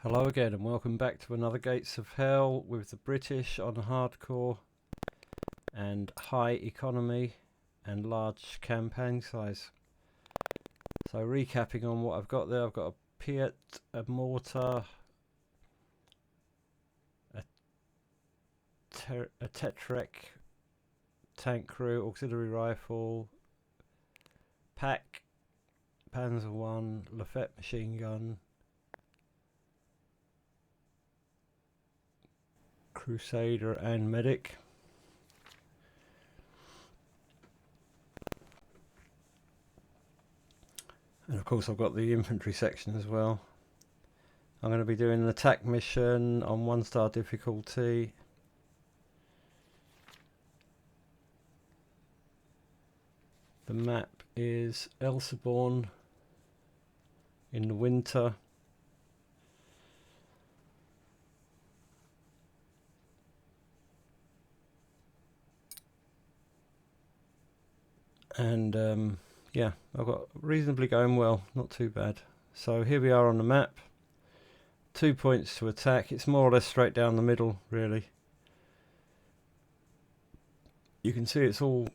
Hello again and welcome back to another Gates of Hell with the British on hardcore and high economy and large campaign size. So recapping on what I've got there, I've got a Piet, a mortar, a Tetrek tank crew, auxiliary rifle, pack, Panzer 1, Lafette machine gun, Crusader and medic. And of course I've got the infantry section as well. I'm going to be doing an attack mission on 1-star difficulty. The map is Elseborn in the winter. And yeah, I've got reasonably going well, not too bad. So here we are on the map. 2 points to attack. It's more or less straight down the middle, really. You can see it's all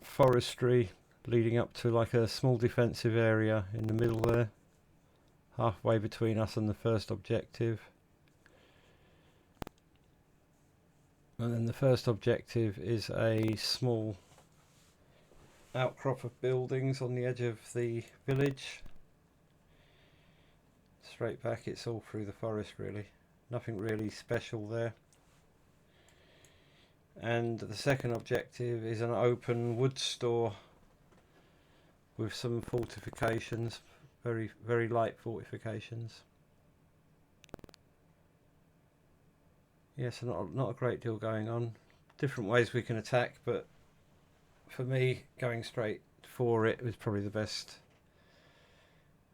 forestry leading up to like a small defensive area in the middle there, halfway between us and the first objective. And then the first objective is a small outcrop of buildings on the edge of the village. Straight back, it's all through the forest really, nothing really special there. And the second objective is an open wood store with some fortifications, very light fortifications. Yes, not a great deal going on. Different ways we can attack, but for me, going straight for it was probably the best.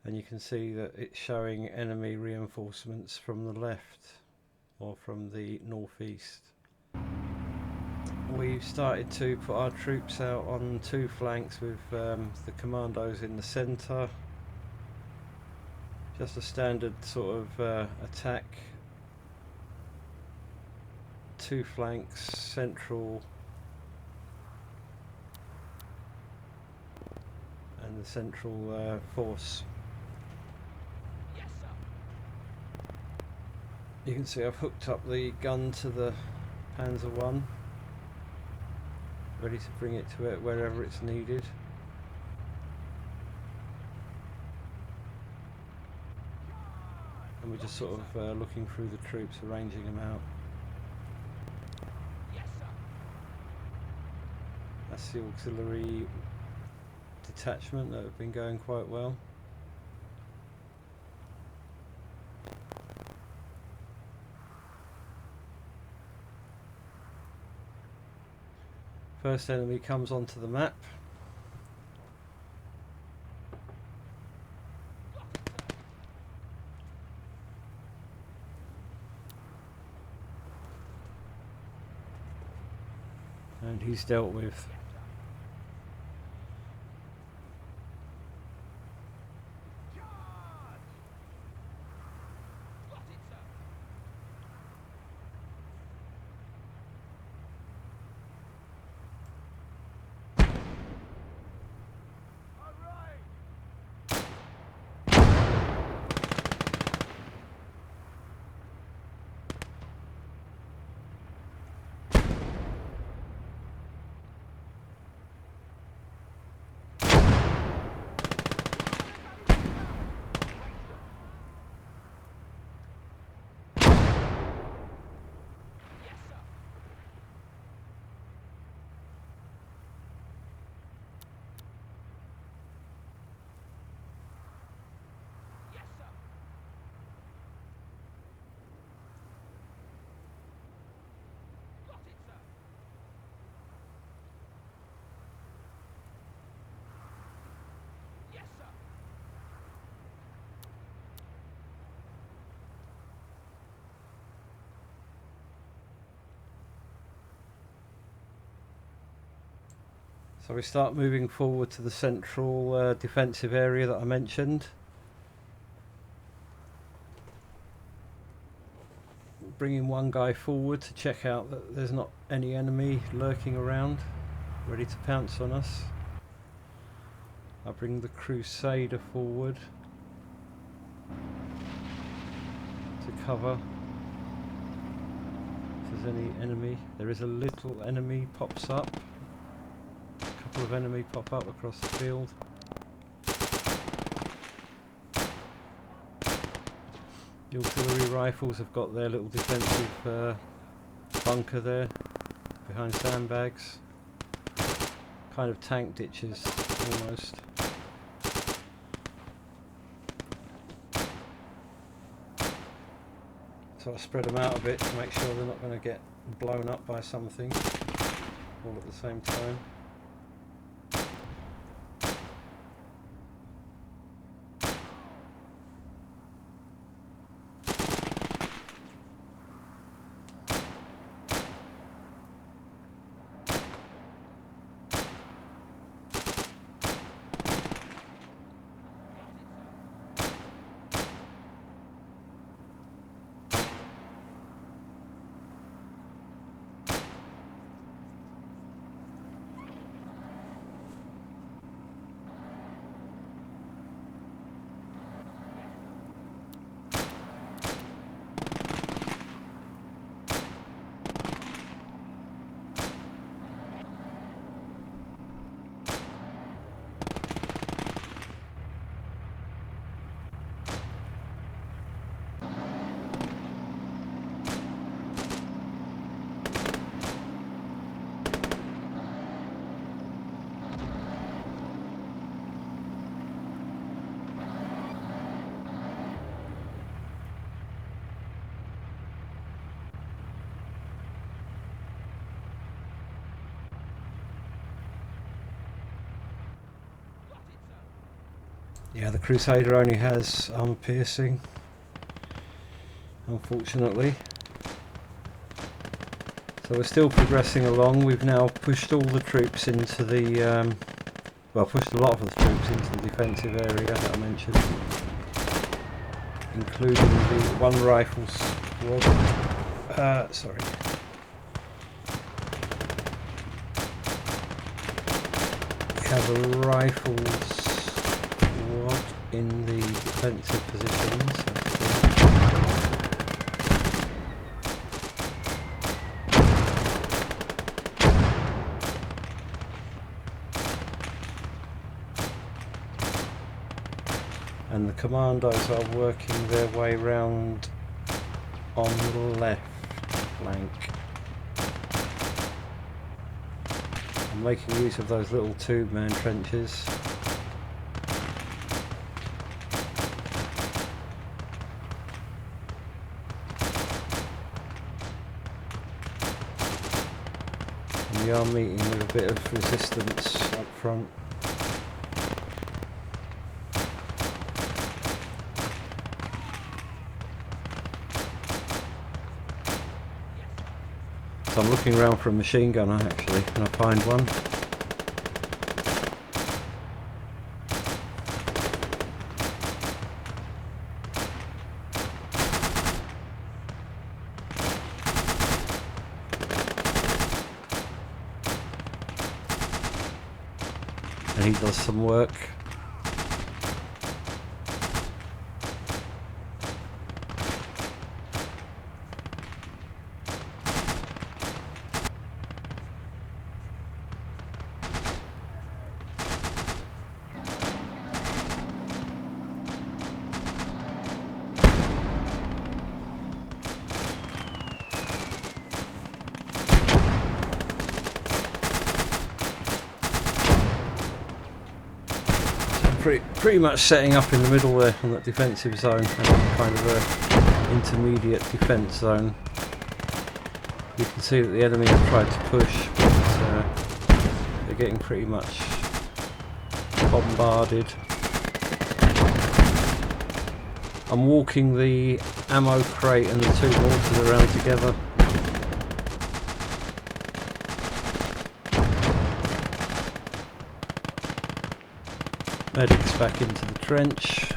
And you can see that it's showing enemy reinforcements from the left or from the northeast. We've started to put our troops out on two flanks with the commandos in the centre. Just a standard sort of attack. Two flanks, central and the central force. Yes, sir. You can see I've hooked up the gun to the Panzer 1, ready to bring it to it wherever it's needed. And we're just sort of looking through the troops, arranging them out. Yes, sir. That's the auxiliary detachment that have been going quite well. First enemy comes onto the map. And he's dealt with. So we start moving forward to the central defensive area that I mentioned. bringing one guy forward to check out that there's not any enemy lurking around, ready to pounce on us. I bring the Crusader forward to cover if there's any enemy. There is a little enemy pops up. A couple of enemy pop up across the field. The auxiliary rifles have got their little defensive bunker there behind sandbags. Kind of tank ditches almost. So I spread them out a bit to make sure they're not going to get blown up by something all at the same time. Yeah, the Crusader only has armor piercing, unfortunately. So we're still progressing along. We've now pushed all the troops into the, well, pushed a lot of the troops into the defensive area that I mentioned, including the one rifle squad. Sorry. We have a rifle squad in the defensive positions. And the commandos are working their way round on the left flank. I'm making use of those little tube-man trenches. And we are meeting with a bit of resistance up front. So I'm looking around for a machine gunner actually, and I find one. And he does some work. Pretty much setting up in the middle there on that defensive zone, kind of a intermediate defence zone. You can see that the enemy have tried to push, but they're getting pretty much bombarded. I'm walking the ammo crate and the two mortars around together. Medics back into the trench.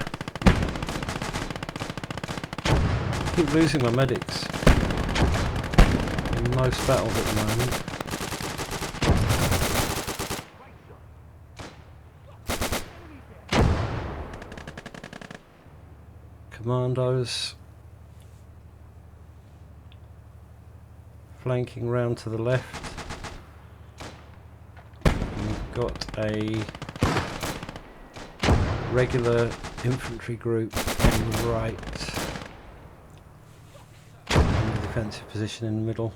I keep losing my medics. most battles at the moment. Commandos flanking round to the left. We've got a regular infantry group on the right, in a defensive position in the middle,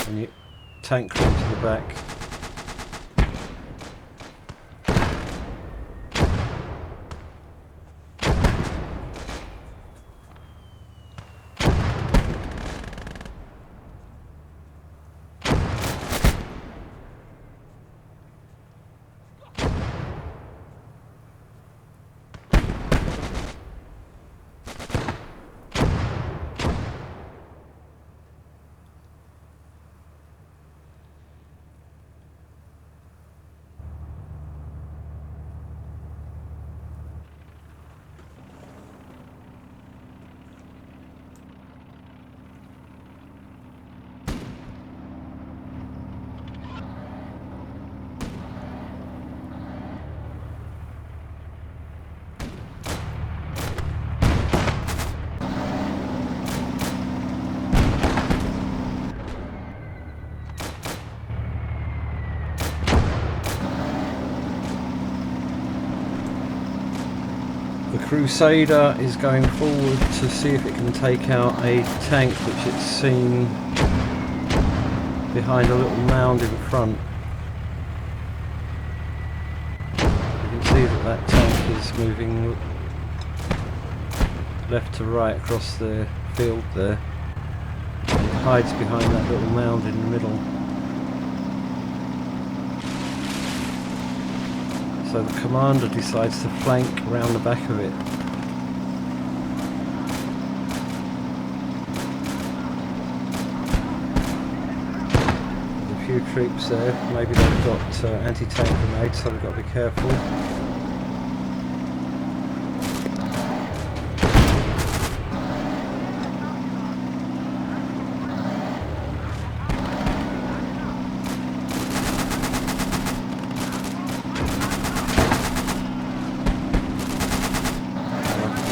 and you tank crew to the back. The Crusader is going forward to see if it can take out a tank which it's seen behind a little mound in front. You can see that that tank is moving left to right across the field there. And it hides behind that little mound in the middle. So the commander decides to flank round the back of it. There's a few troops there, maybe they've got anti-tank grenades, so we've got to be careful.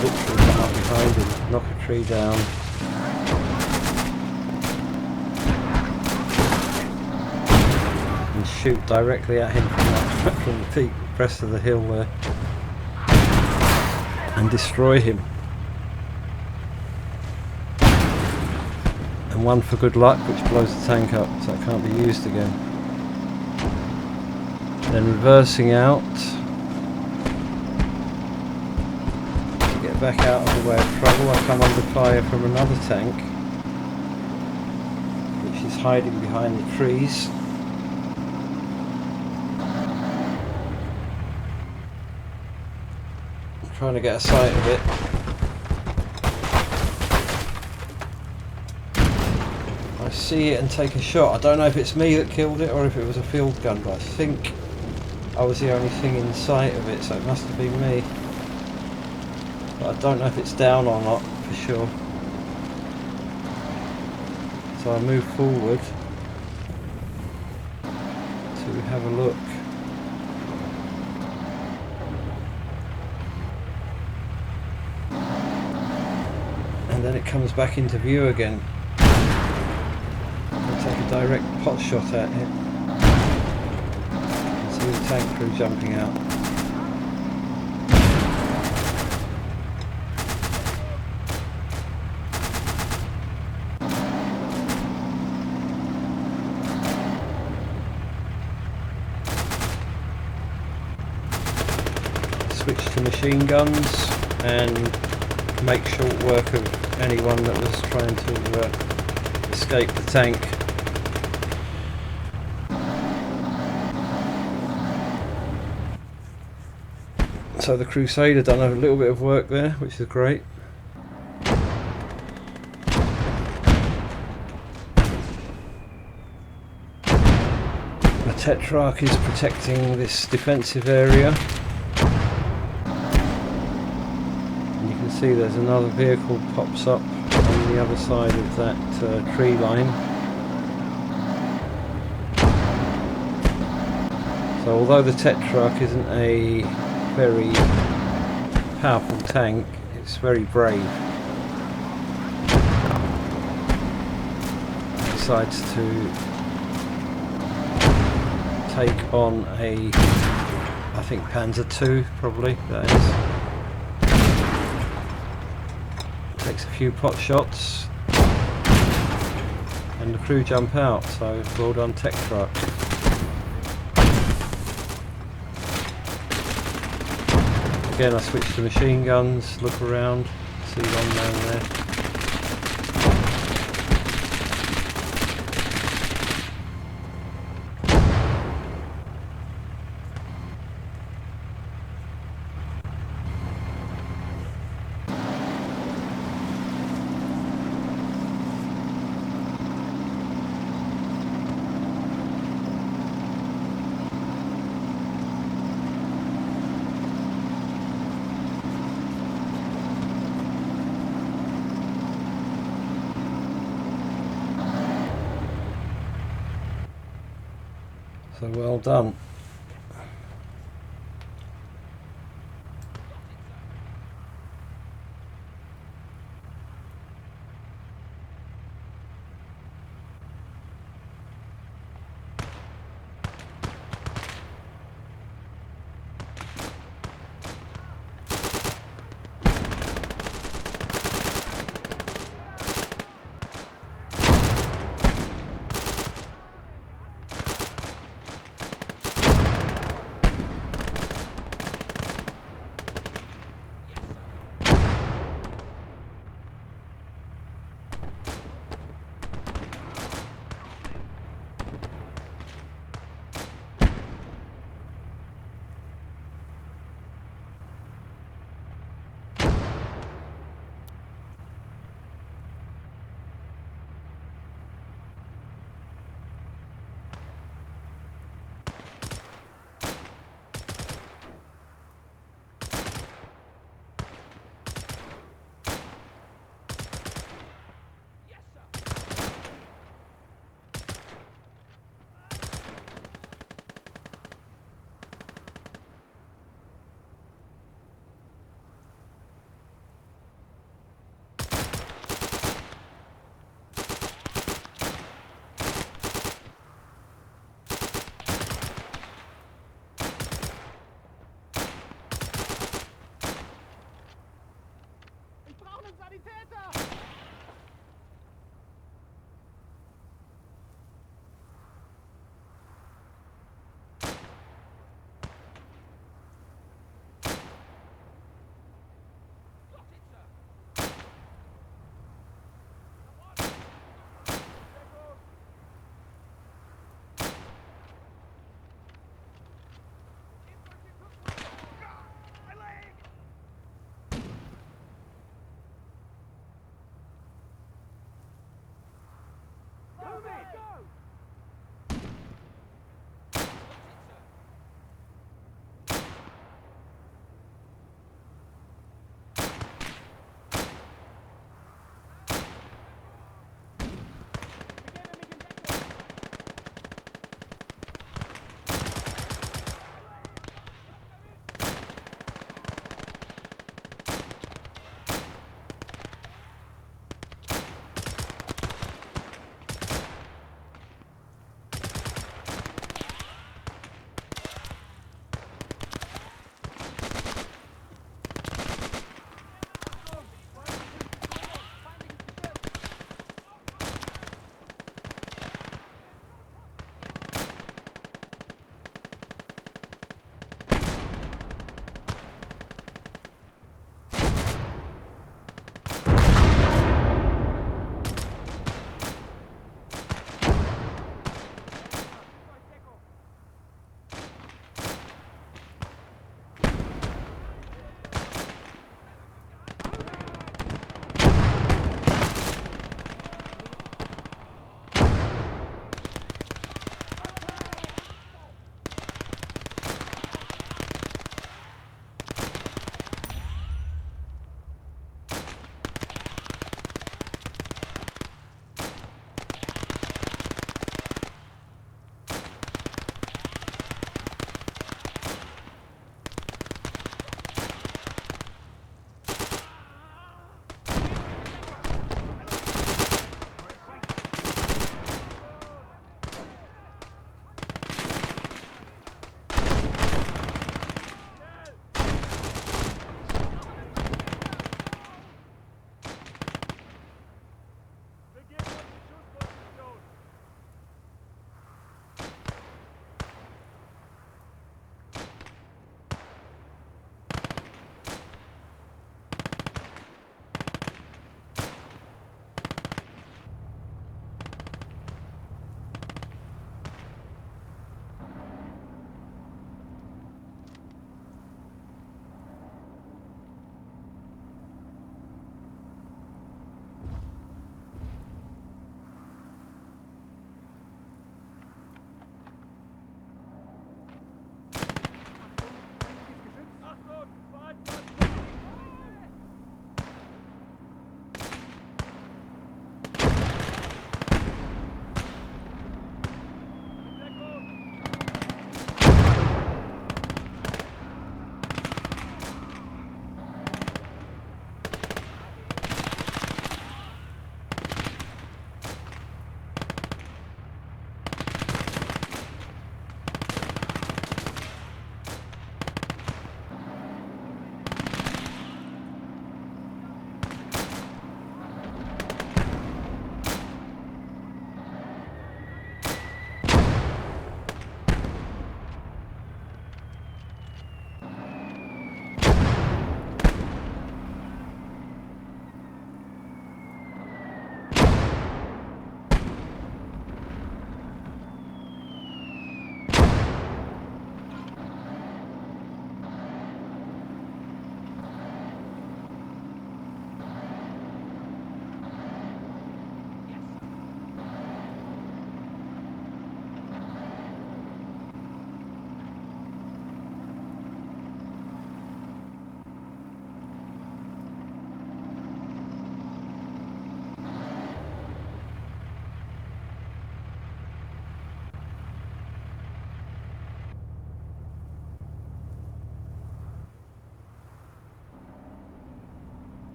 Literally come up behind him, knock a tree down. And shoot directly at him from the peak crest of the hill there. And destroy him. And one for good luck, which blows the tank up, so it can't be used again. Then reversing out. Back out of the way of trouble, I come under fire from another tank which is hiding behind the trees. I'm trying to get a sight of it. I see it and take a shot. I don't know if it's me that killed it or if it was a field gun, but I think I was the only thing in sight of it, so it must have been me. But I don't know if it's down or not for sure. So I move forward to have a look. And then it comes back into view again. I'll take a direct pot shot at it. And see the tank crew jumping out. Switch to machine guns and make short work of anyone that was trying to escape the tank. So the Crusader done a little bit of work there, which is great. The Tetrarch is protecting this defensive area. See, there's another vehicle pops up on on the other side of that tree line. So although the Tetrarch isn't a very powerful tank, it's very brave. It decides to take on a, I think Panzer II probably, that is. Takes a few pot shots and the crew jump out, so well done Tetrarch. Again, I switch to machine guns, look around, see one man there. So well done.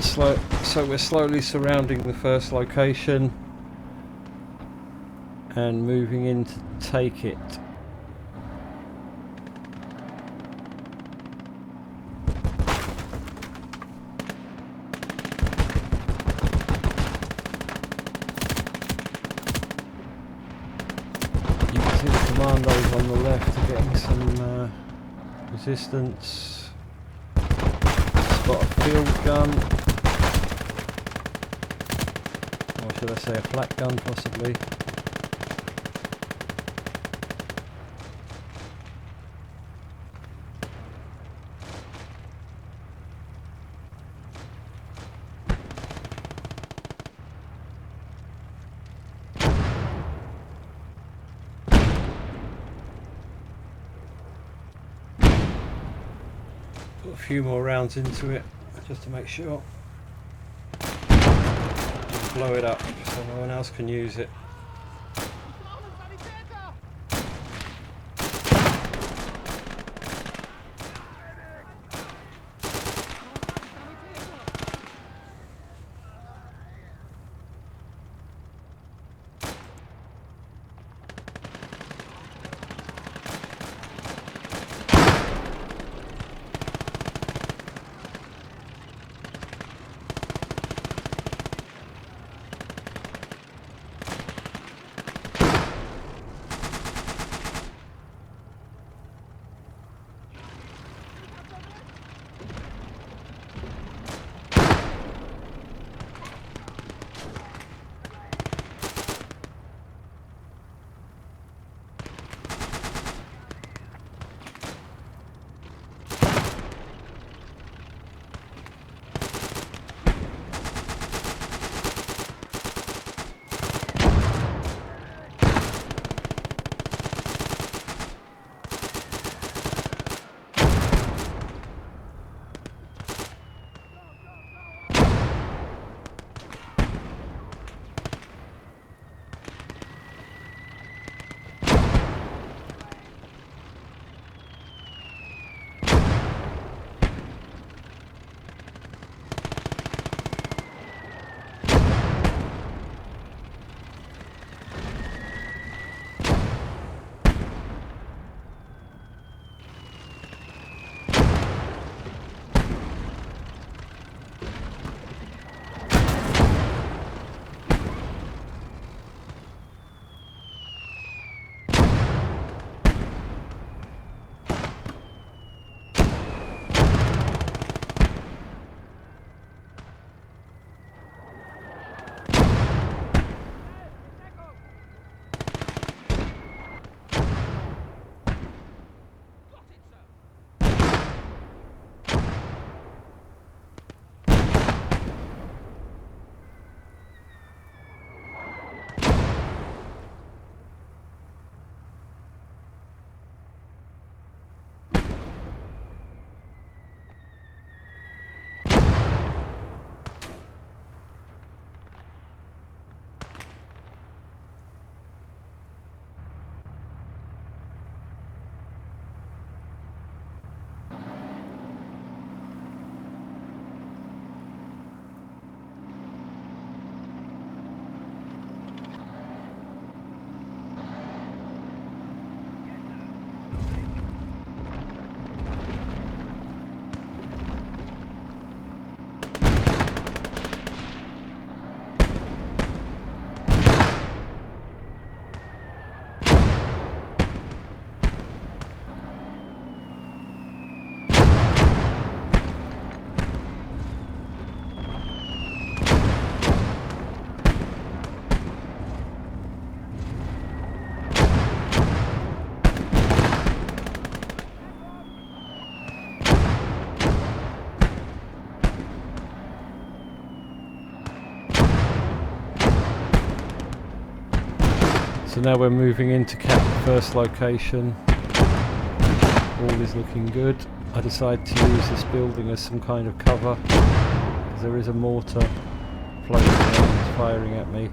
So we're slowly surrounding the first location and moving in to take it. You can see the commandos on the left are getting some resistance. Spot a field gun, or should I say a flak gun possibly. Put a few more rounds into it just to make sure. And blow it up so no one else can use it. So now we're moving in to cap the first location. All is looking good. I decided to use this building as some kind of cover because there is a mortar floating around firing at me.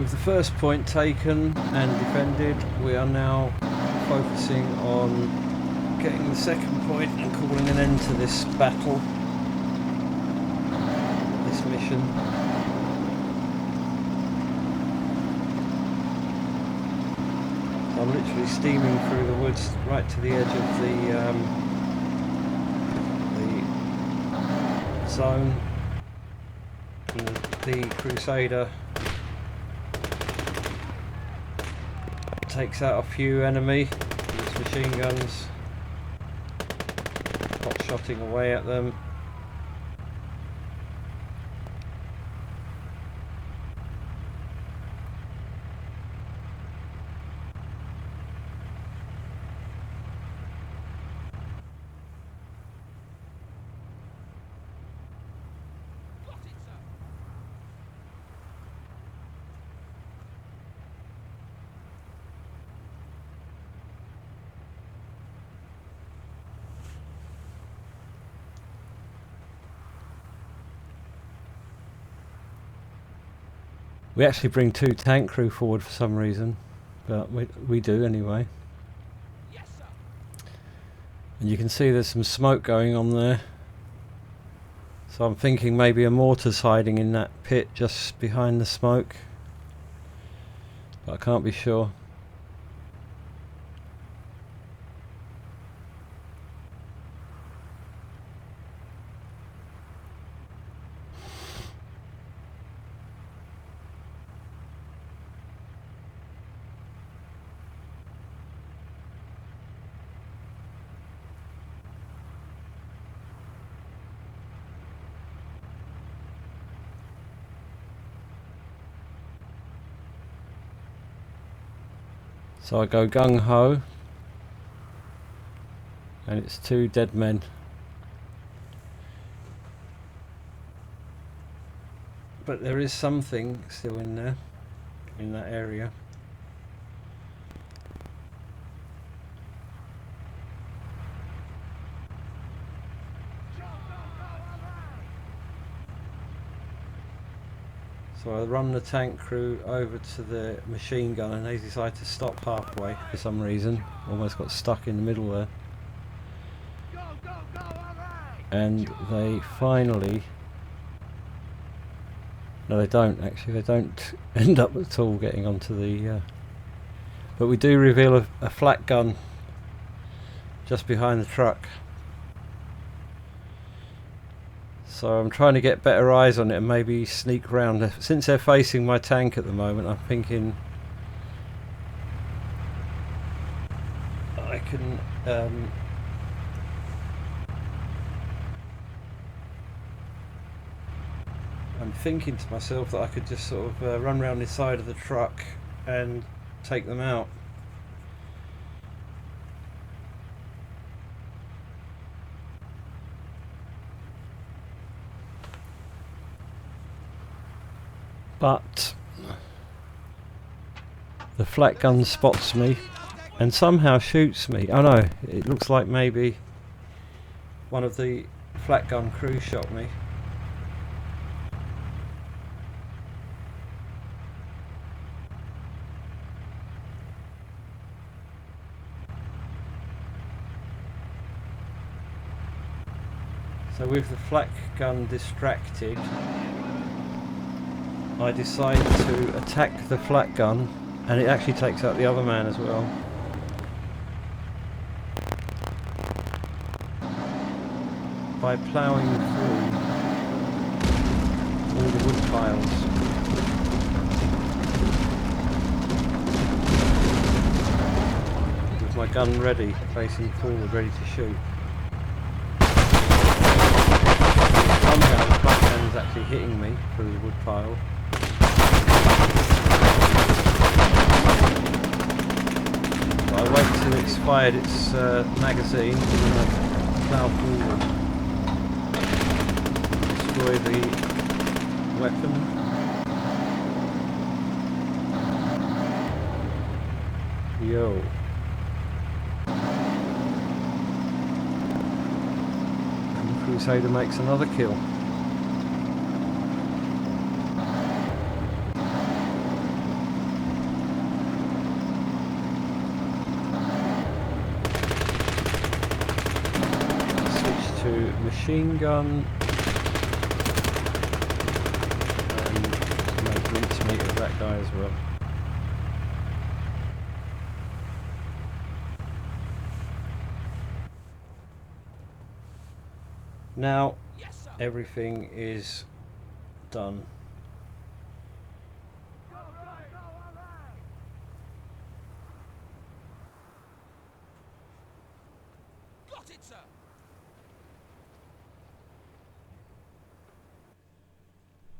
With the first point taken and defended, we are now focusing on getting the second point and calling an end to this battle, this mission. I'm literally steaming through the woods right to the edge of the zone, and the Crusader takes out a few enemy with its machine guns, hot-shotting away at them. Got it, sir. We actually bring 2 tank crew forward for some reason, but we do anyway. Yes, sir. And you can see there's some smoke going on there. So I'm thinking maybe a mortar's hiding in that pit just behind the smoke, but I can't be sure. So I go gung-ho, and it's 2 dead men. But there is something still in there, in that area. So I run the tank crew over to the machine gun and they decide to stop halfway for some reason. Almost got stuck in the middle there. And they finally... No, they don't actually. They don't end up at all getting onto the... But we do reveal a flat gun just behind the truck. So I'm trying to get better eyes on it and maybe sneak around. Since they're facing my tank at the moment, I'm thinking I can I'm thinking to myself that I could just sort of run around the side of the truck and take them out. But the flat gun spots me and somehow shoots me. Oh no, it looks like maybe one of the flat gun crew shot me. So with the flak gun distracted, I decide to attack the flak gun, and it actually takes out the other man as well. By ploughing through all the wood piles. With my gun ready, facing forward, ready to shoot. Somehow the flak gun is actually hitting me through the wood pile. I wait till it's fired its magazine and then I plough forward. Destroy the weapon. Yo. And the Crusader makes another kill. machine gun, and make mincemeat of that guy as well. Now Yes, sir. everything is done. Got it, sir.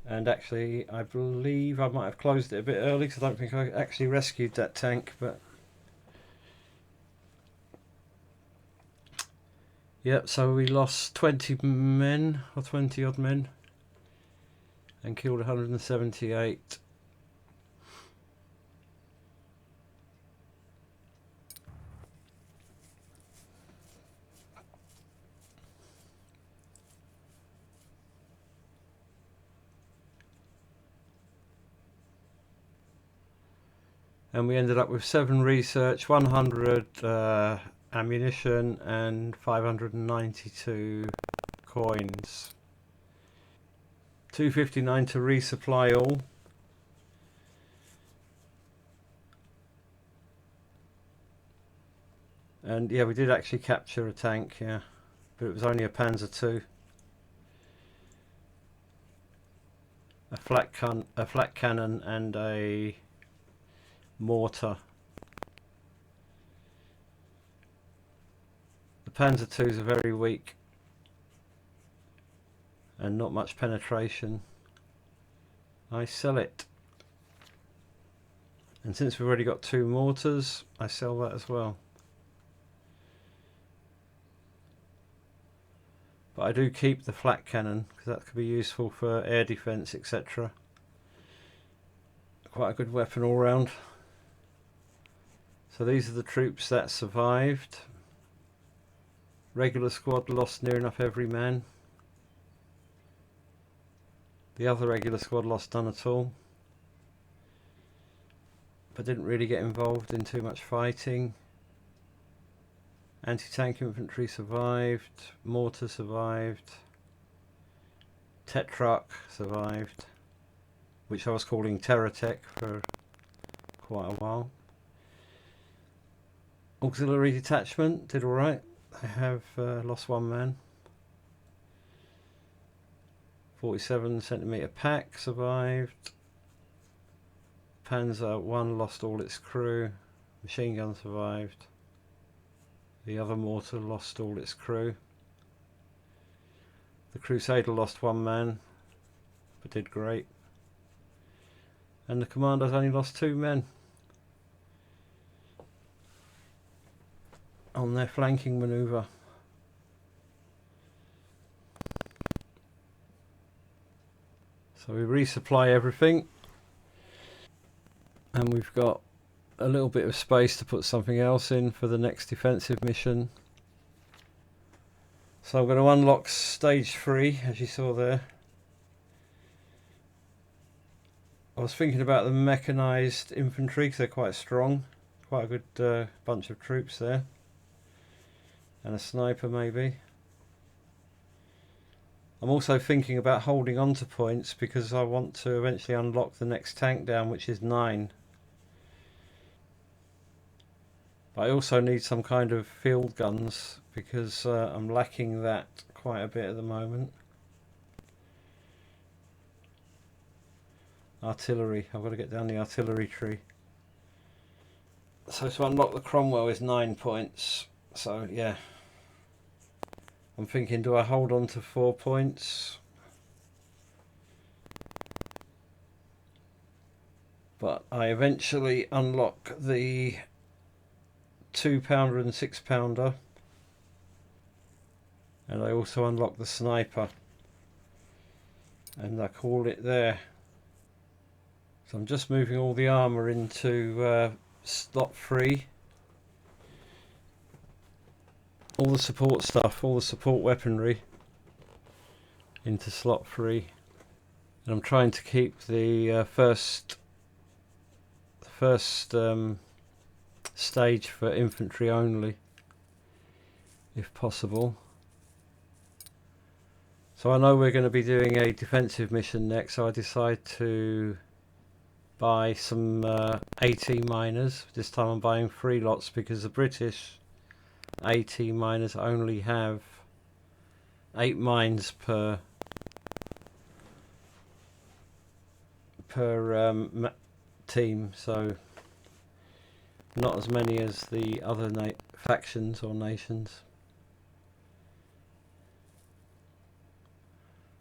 And actually, I believe I might have closed it a bit early because I don't think I actually rescued that tank, but yep, so we lost 20 men, or 20 odd men, and killed 178. And we ended up with 7 research, 100 ammunition, and 592 coins. 259 to resupply all. And yeah, we did actually capture a tank, yeah, but it was only a Panzer II. A flat cannon and a mortar. The Panzer IIs are very weak and not much penetration. I sell it. And since we've already got 2 mortars, I sell that as well. But I do keep the flat cannon because that could be useful for air defence, etc. Quite a good weapon all round. So these are the troops that survived. Regular squad lost near enough every man. The other regular squad lost none at all, but didn't really get involved in too much fighting. Anti-tank infantry survived, mortar survived, Tetrarch survived, which I was calling Terratech for quite a while. Auxiliary detachment did alright. I have lost 1 man. 47cm pack survived. Panzer 1 lost all its crew. Machine gun survived. The other mortar lost all its crew. The Crusader lost 1 man, but did great. And the Commandos only lost 2 men on their flanking manoeuvre. So we resupply everything, and we've got a little bit of space to put something else in for the next defensive mission. So I'm going to unlock stage 3, as you saw there. I was thinking about the mechanised infantry because they're quite strong. Quite a good bunch of troops there. And a sniper maybe. I'm also thinking about holding on to points because I want to eventually unlock the next tank down, which is 9. But I also need some kind of field guns because I'm lacking that quite a bit at the moment. Artillery, I've got to get down the artillery tree. So to unlock the Cromwell is 9 points. So yeah, I'm thinking, do I hold on to 4 points? But I eventually unlock the 2-pounder and 6-pounder, and I also unlock the sniper, and I call it there. So I'm just moving all the armour into slot 3. All the support stuff, all the support weaponry into slot 3. And I'm trying to keep the first stage for infantry only, if possible. So I know we're going to be doing a defensive mission next, so I decide to buy some AT miners. This time I'm buying 3 lots because the British AT miners only have 8 mines per team, so not as many as the other factions or nations.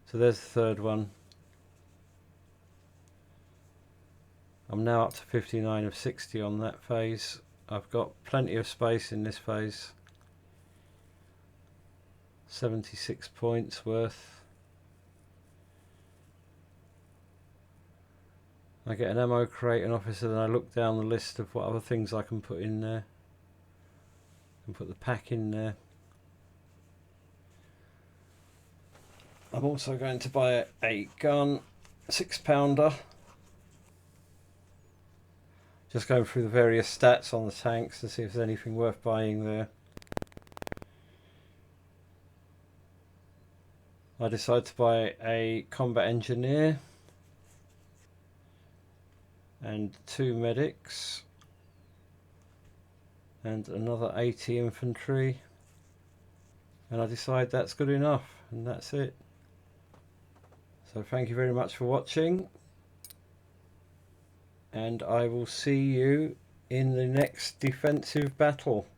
So there's the third one. I'm now up to 59 of 60 on that phase. I've got plenty of space in this phase. 76 points worth. I get an ammo crate, an officer, then I look down the list of what other things I can put in there. I can put the pack in there. I'm also going to buy a gun, 6-pounder. Just going through the various stats on the tanks to see if there's anything worth buying there. I decided to buy a combat engineer and 2 medics and another 80 infantry, and I decide that's good enough, and that's it. So thank you very much for watching, and I will see you in the next defensive battle.